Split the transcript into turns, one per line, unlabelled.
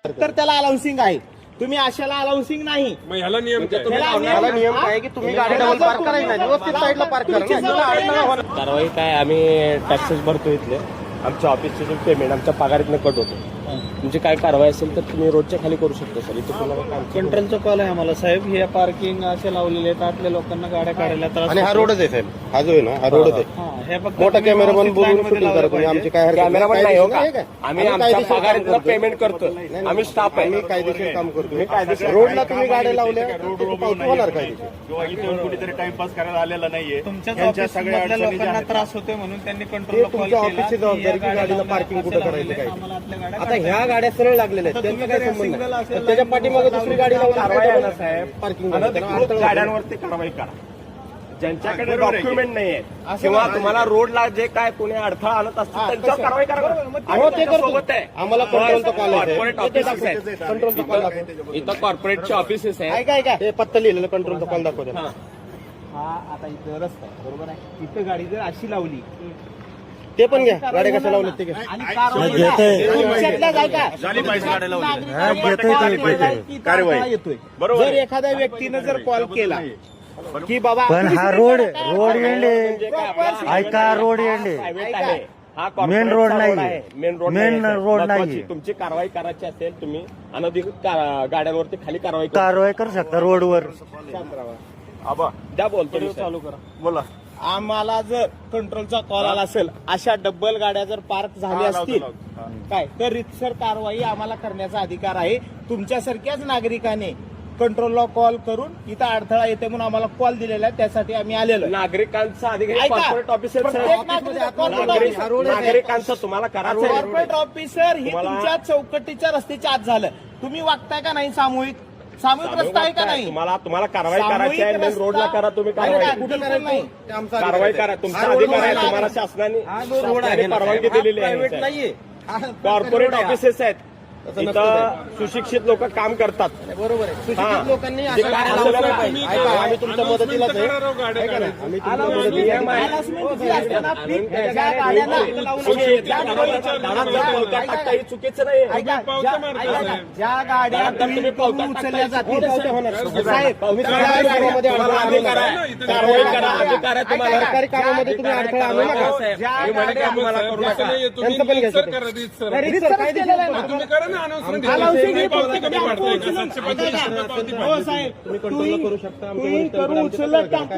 तर त्याला अलाउन्सिंग आहे. तुम्ही अशाला अलाउन्सिंग नाही.
मग ह्याला नियम काय?
ह्याला नियम काय की तुम्ही गाडी डबल पार्क करायची नाही, व्यवस्थित साईडला पार्क करा.
कारवाई काय, आम्ही टॅक्सेस भरतो इथले. आमच्या ऑफिसचे जे पेमेंट आमच्या पगारीतनं कट होतो. तुमची काय कारवाई असेल तर तुम्ही रोजच्या खाली करू शकता सर. इथे तुम्हाला
कंट्रोलचा कॉल आहे आम्हाला साहेब. हे पार्किंग असे लावलेले आहेत, आतल्या लोकांना गाड्या काढायला त्रास
आणि हा रोडच आहे साहेब, हा जो आहे ना हा रोडच आहे.
हे फक्त
मोठा कॅमेरा पण बोलून शूटिंग करा तुम्ही. आमची काय
कॅमेरा पण नाही हो का? आम्ही
आम्ही
आमच्या
कायदेशीर काम
पगारीतनं
करतो.
पेमेंट करतो. आम्ही स्टाफ
आम्ही
आहे.
कायदेशीर काम करतो. रोडला तुम्ही गाड्या लावल्या होणार कायदेशीर.
किंवा इथे कुठेतरी टाइमपास करायला आलेला नाहीये.
तुमच्याच
यांच्या
ऑफिस
सगळ्या
मधल्या
अडचणी ज्या
लोकांना
आहेत
त्रास होतोय म्हणून त्यांनी
हे
कंट्रोलला कॉल
तुमच्या
केला
ऑफिसची
की
जबाबदारी
या
की गाडीला
लावल्या,
पार्किंग
असे
कुठं
लावलेले
करायचं काय.
आम्हाला आतल्या गाड्या
आता ह्या गाड्या सरळ लागलेल्या आहेत, त्यांचं काय संबंध
सिंगल
नाही.
असेल,
त्याच्या पाठीमागे दुसरी गाडी लावून
कारवाई आहे ना साहेब,
पार्किंग
अनधिकृत गाड्यांवरती कारवाई करा. ज्यांच्याकडे डॉक्युमेंट नाहीये किंवा तुम्हाला रोडला जे काय कोणी अडथळा आणत असतील त्यांच्यावर कारवाई करा.
हो ते करतो.
सोबत आहे.
आम्हाला कंट्रोलचा कॉल आहे.
कॉर्पोरेट ऑफिसेस आहेत.
कंट्रोलचा कॉल दाखव.
इथं कॉर्पोरेटचे ऑफिसेस आहेत.
ऐका ऐका, हे पत्ता लिहिलेलं कंट्रोलचा कॉल दाखवतो.
हा आता इथं रस्ता आहे, बरोबर आहे. इथं गाडी जर अशी लावली
ते पण घ्या, गाड्या कशा लावल्यात ते घ्या.
आणि कारवाईला ऐका,
झाली पाहिजे गाड्या लावली.
कारवाई येतोय.
बरोबर
जर
आहे.
एखाद्या व्यक्तीनं जर कॉल केला की बाबा
पण हा रोड एंडे ऐका, रोड एंडे
प्रायव्हेट आहे. हा
मेन रोड नाही.
मेन रोड
मेन रोड नाही.
महत्वाची तुमची कारवाई करायची असेल तुम्ही अनधिकृत गाड्यांवरती खाली कारवाई करा.
कारवाई करू शकता रोडवर.
आबा
द्या बोलतो मी,
चालू करा.
बोला.
आम्हाला जर कंट्रोलचा कॉल आला असेल, अशा डब्बल गाड्या जर पार्क झाल्या असतील काय तर रितसर कारवाई आम्हाला करण्याचा अधिकार आहे. तुमच्यासारख्याच नागरिकाने कंट्रोलला कॉल करून इथं अडथळा येते म्हणून आम्हाला कॉल दिलेला आहे, त्यासाठी आम्ही आलेलो आहे.
नागरिकांचा अधिकारी
ऐका.
कॉर्पोरेट ऑफिसर
प्रत्येक
नागरिकांचं तुम्हाला करायचं आहे.
कॉर्पोरेट ऑफिसर ही
तुम्हाला-
तुमच्या चौकटीच्या रस्त्याच्या आत झालं. तुम्ही वागताय का नाही सामूहिक रस्ता आहे का नाही?
तुम्हाला कारवाई करायची आहे. मेन रोडला करा तुम्ही कारवाई.
कुठं करायचं नाही.
कारवाई करा. तुमचा अधिकार आहे. तुम्हाला शासनाने परवानगी दिलेली
प्रायव्हेट
आहे.
नाहीये.
कॉर्पोरेट ऑफिसेस आहेत. इथं सुशिक्षित लोक काम करतात.
बरोबर आहे. सुशिक्षित
हां.
लोकांनी
जे
अशा
काय
गाड्या
असेल
लावल्या
ना,
पाहिजे. ऐका, आम्ही तुमच्या मदतीलाच आहे.
करणार आहोत गाड्या
ऐका ना,
काढायला.
आम्ही तुमच्या मदतीला आहे. Harassment जी असते ना,
आणून
ज्या
त्याच्या
गाड्यांना
काही चुकीचं नाही.
ऐका,
पावत्या
ज्या-
मारता
ऐका ना,
साहेब.
ज्या गाड्या
आता तुम्ही पावत्या
उचलल्या जातील
पावत्या होणार.
साहेब, तुम्ही सरकारी कामामध्ये
तुम्हाला
अडथळा आणू
अधिकार
नका.
आहे. कारवाई करा. अधिकार आहे तुम्हाला.
ऐका, सरकारी कामामध्ये तुम्ही अडथळा आणू नका.
साहेब,
ज्या
मी म्हणे
गाड्या-
काम मला करू नका.
तुम्ही
त्यांचं पण घ्यायचं.
सर करा रीत सर.
नाही, रीतसर केलेलं आहे ना.
तुम्ही करा ना अनाउन्समेंट.
Announcement ही
पावती
फक्त
कमी
आपण
मारताय.
उचलून-
735 रुपये पावती
हो साहेब, तुम्ही कंट्रोल करू शकता. आमच्या तुम्ही वरिष्ठांकडे करून आमच्या उचललं तक्रार करा.